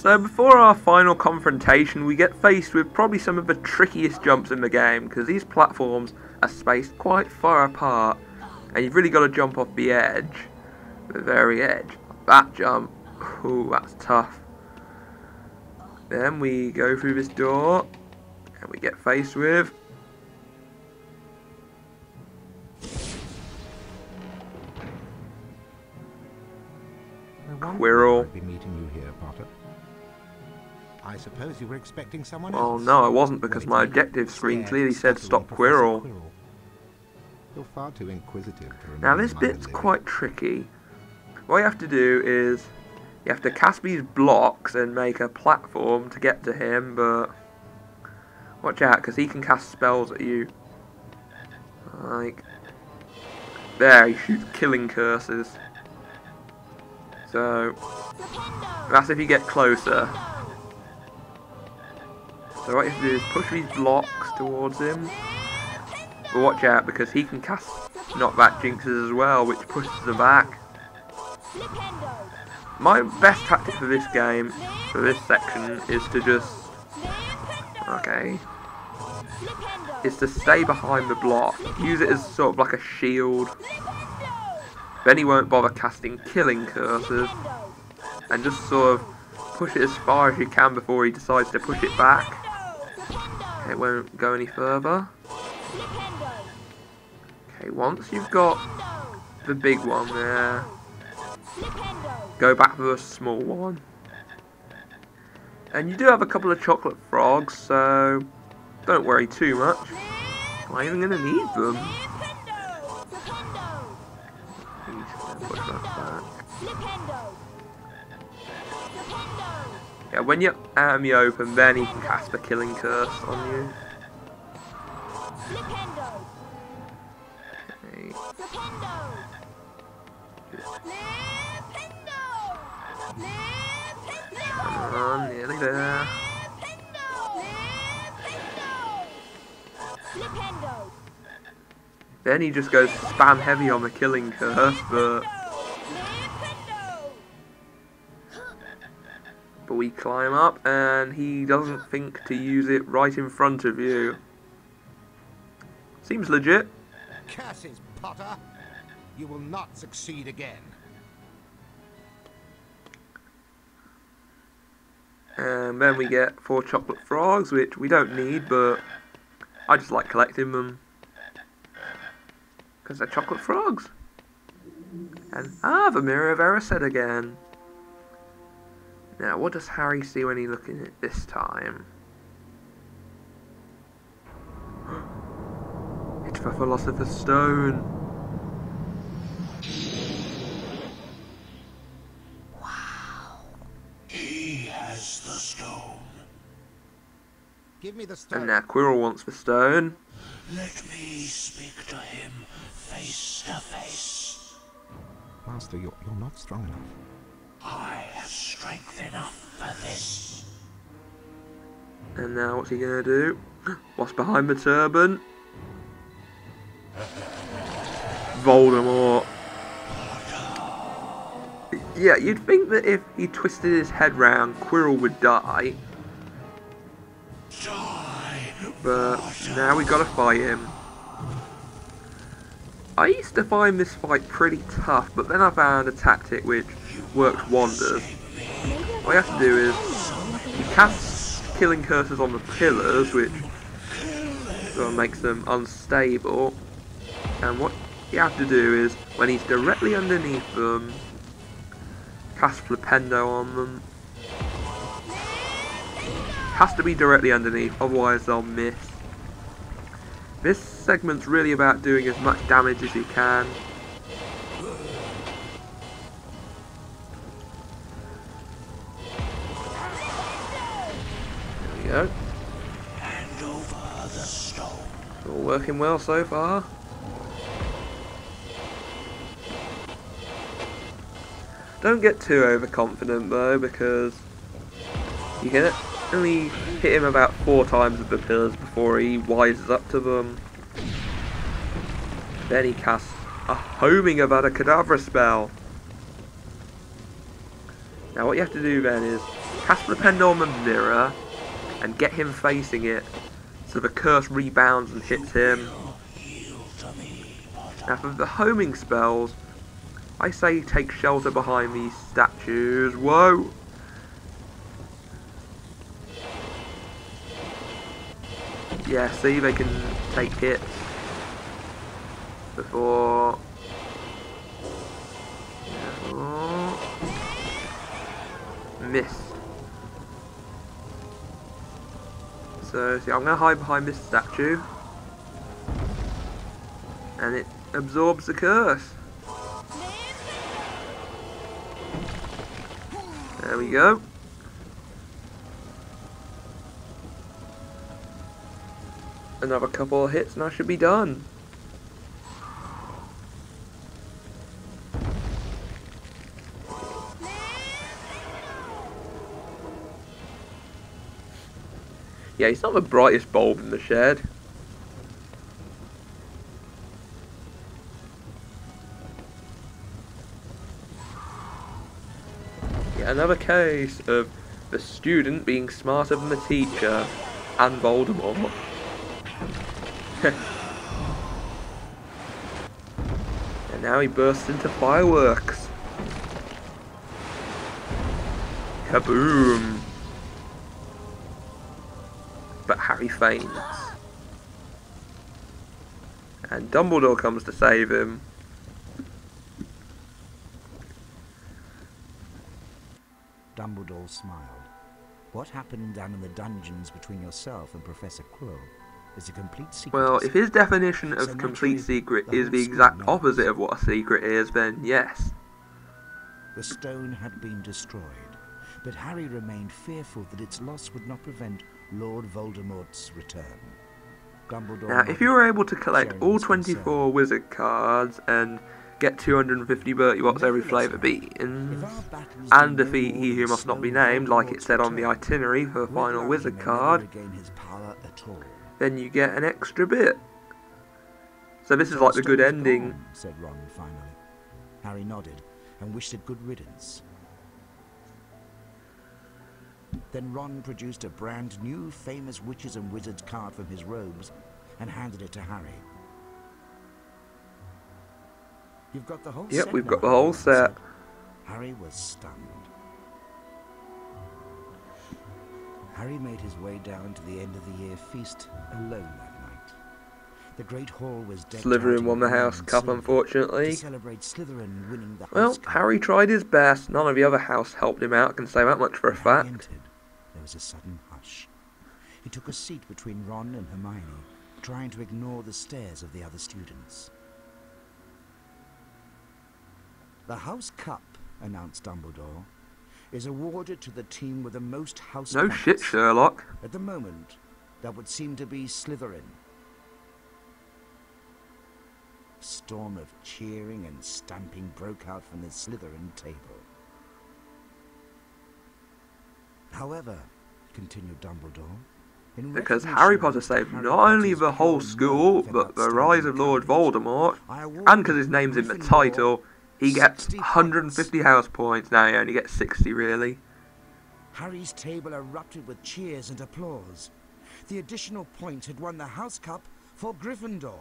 So before our final confrontation, we get faced with probably some of the trickiest jumps in the game, because these platforms are spaced quite far apart, and you've really got to jump off the edge, the very edge. That jump, ooh, that's tough. Then we go through this door, and we get faced with Quirrell. Be meeting you here, Potter. I suppose you were expecting someone Oh else. no, I wasn't, because my objective screen clearly said stop Quirrell. You're far too inquisitive to Now remain this among the bit's living. quite tricky. What you have to do is you have to cast these blocks and make a platform to get to him, but watch out, because he can cast spells at you. Like, there, he shoots killing curses. So that's if you get closer. So what you have to do is push these blocks towards him. But watch out, because he can cast knockback jinxes as well, which pushes them back. My best tactic for this game, for this section, is to just... okay. Is to stay behind the block. Use it as sort of like a shield. Then he won't bother casting killing curses. And just sort of push it as far as you can before he decides to push it back. Okay, it won't go any further. Okay, once you've got the big one there, go back for the small one. And you do have a couple of chocolate frogs, so don't worry too much. Am I even going to need them? Push that back. Yeah, when you're out in the open, then he can cast the killing curse on you. Okay. Come on, nearly there. Then he just goes spam heavy on the killing curse, but we climb up and he doesn't think to use it right in front of you. Seems legit. Curses, Potter! You will not succeed again. And then we get 4 chocolate frogs, which we don't need, but I just like collecting them. Because they're chocolate frogs. And the Mirror of Erised again. Now, what does Harry see when he's looking at this time? It's the Philosopher's Stone. Wow. He has the stone. Give me the stone. And now Quirrell wants the stone. Let me speak to him face to face. Master, you're not strong enough. I have strength enough for this. And now what's he gonna do? What's behind the turban? Voldemort. Yeah, you'd think that if he twisted his head round, Quirrell would die. But now we gotta fight him. I used to find this fight pretty tough, but then I found a tactic which works wonders. What you have to do is you cast killing curses on the pillars, which sort of makes them unstable. And what you have to do is, when he's directly underneath them, cast Flipendo on them. Has to be directly underneath, otherwise they'll miss. This segment's really about doing as much damage as you can. There we go. Hand over the stone. All working well so far. Don't get too overconfident though, because you can only hit him about 4 times with the pillars before he wises up to them. Then he casts a homing Avada Kedavra spell. Now what you have to do then is cast Flipendo on the mirror and get him facing it so the curse rebounds and hits him. Now for the homing spells, I say take shelter behind these statues. Whoa! Yeah, see, they can take hits before... Missed. So, see, I'm going to hide behind this statue. And it absorbs the curse. There we go. Another couple of hits and I should be done. Yeah, he's not the brightest bulb in the shed. Yeah, another case of the student being smarter than the teacher and Voldemort. And now he bursts into fireworks. Kaboom! But Harry faints. And Dumbledore comes to save him. Dumbledore smiled. What happened down in the dungeons between yourself and Professor Quirrell is a complete secret. Well, if his definition of complete secret is the exact opposite of what a secret is, then yes. The stone had been destroyed, but Harry remained fearful that its loss would not prevent Lord Voldemort's return. Dumbledore Now, if you were able to collect all 24 wizard cards and get 250 Bertie Bott's every flavour beans, and defeat He Who Must Not Be Named, like it said on the itinerary for the final wizard card, then you get an extra bit. So this is like the good ending. Said Ron finally. Harry nodded and wished it good riddance. Then Ron produced a brand new famous Witches and Wizards card from his robes and handed it to Harry. You've got the whole set. Yep, we've got the whole set. Harry was stunned. Harry made his way down to the end of the year feast alone that night. The Great Hall was decked Slytherin won the House Cup, unfortunately. To celebrate Slytherin winning the Well, House Cup. Harry tried his best. None of the other house helped him out, I can say that much for a When Harry fact. entered, there was a sudden hush. He took a seat between Ron and Hermione, trying to ignore the stares of the other students. The House Cup, announced Dumbledore, is awarded to the team with the most house No points. shit, Sherlock. At the moment, that would seem to be Slytherin. A storm of cheering and stamping broke out from the Slytherin table. However, continued Dumbledore, in Because recognition Harry of Potter Mr. saved Harry not only Potter's the whole pure school, nerve and but the outstanding rise of Lord courage, Voldemort, I award and because his name's in the Gryffindor title, he gets 60 150 house points. Now he only gets 60, really. Harry's table erupted with cheers and applause. The additional point had won the House Cup for Gryffindor.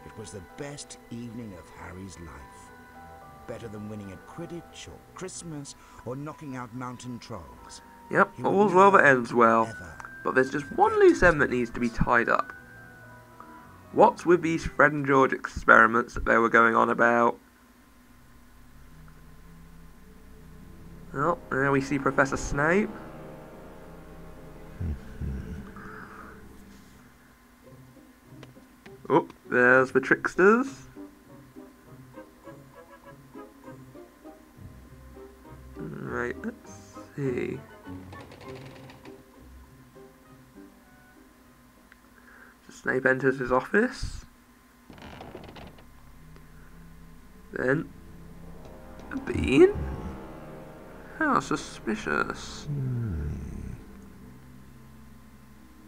It was the best evening of Harry's life. Better than winning at Quidditch or Christmas or knocking out mountain trolls. Yep, He would all's well that never, ends well. ever But there's just one loose end that needs to be tied up. What's with these Fred and George experiments that they were going on about? Well, there we see Professor Snape. Oh, there's the tricksters. Right, let's see. So Snape enters his office. Then a bean? How suspicious.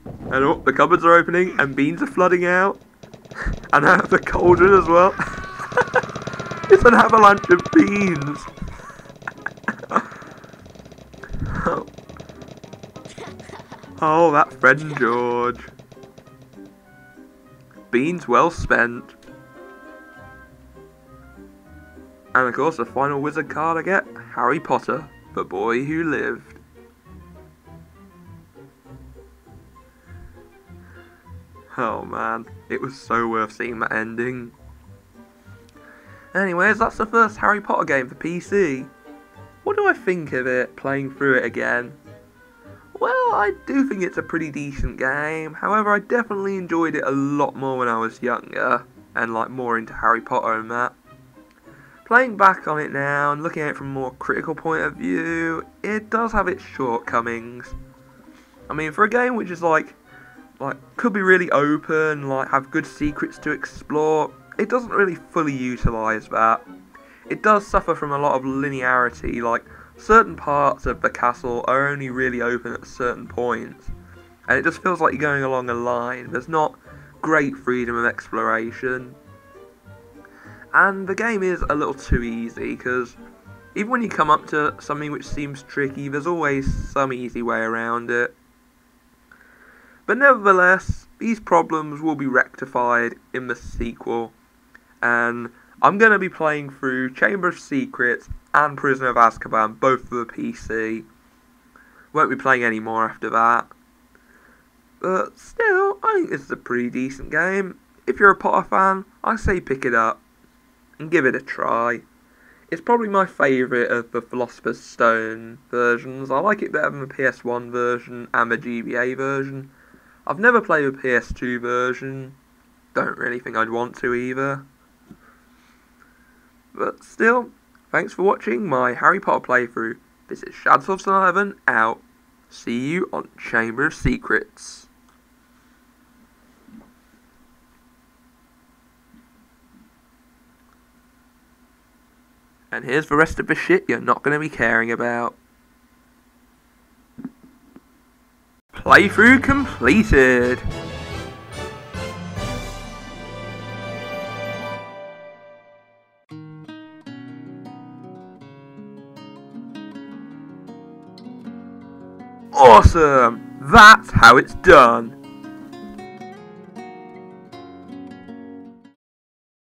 And oh, the cupboards are opening and beans are flooding out. And out of the cauldron as well. It's an avalanche of beans. Oh, that friend George. Beans well spent. And of course the final wizard card I get, Harry Potter, the boy who lived. Oh man, it was so worth seeing that ending. Anyways, that's the first Harry Potter game for PC. What do I think of it, playing through it again? Well, I do think it's a pretty decent game. However, I definitely enjoyed it a lot more when I was younger, and like more into Harry Potter and that. Playing back on it now and looking at it from a more critical point of view, it does have its shortcomings. I mean, for a game which is like could be really open, like have good secrets to explore, it doesn't really fully utilise that. It does suffer from a lot of linearity, like certain parts of the castle are only really open at certain points, and it just feels like you're going along a line. There's not great freedom of exploration, and the game is a little too easy, because even when you come up to something which seems tricky, there's always some easy way around it. But nevertheless, these problems will be rectified in the sequel, and I'm going to be playing through Chamber of Secrets and Prisoner of Azkaban, both for the PC. Won't be playing any more after that. But still, I think this is a pretty decent game. If you're a Potter fan, I say pick it up and give it a try. It's probably my favourite of the Philosopher's Stone versions. I like it better than the PS1 version and the GBA version. I've never played the PS2 version. Don't really think I'd want to either. But still, thanks for watching my Harry Potter playthrough. This is Shadsoft11 out. See you on Chamber of Secrets. And here's the rest of the shit you're not going to be caring about. Playthrough completed! Awesome! That's how it's done!